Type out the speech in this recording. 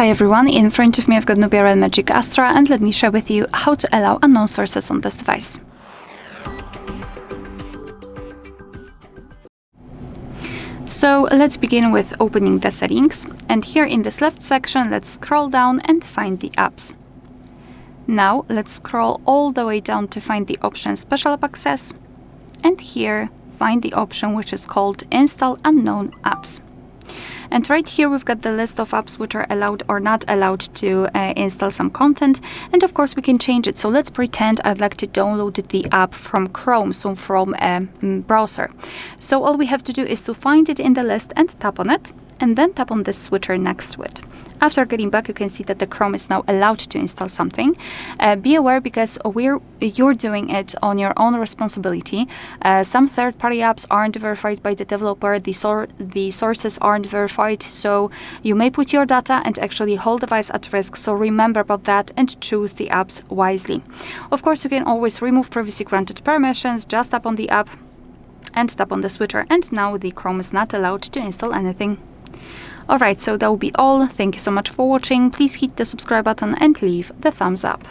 Hi everyone, in front of me I've got NUBIA Red Magic Astra, and let me share with you how to allow unknown sources on this device. So let's begin with opening the settings, and here in this left section let's scroll down and find the apps. Now let's scroll all the way down to find the option Special App Access, and here find the option which is called Install Unknown Apps. And right here we've got the list of apps which are allowed or not allowed to install some content, and of course we can change it. So let's pretend I'd like to download the app from Chrome, so from a browser. So all we have to do is to find it in the list and tap on it, and then tap on the switcher next to it. After getting back, you can see that the Chrome is now allowed to install something. Be aware, because you're doing it on your own responsibility. Some third-party apps aren't verified by the developer, the sources aren't verified, so you may put your data and actually whole device at risk, so remember about that and choose the apps wisely. Of course, you can always remove previously granted permissions, just tap on the app and tap on the switcher, and now the Chrome is not allowed to install anything. Alright, so that will be all. Thank you so much for watching. Please hit the subscribe button and leave the thumbs up.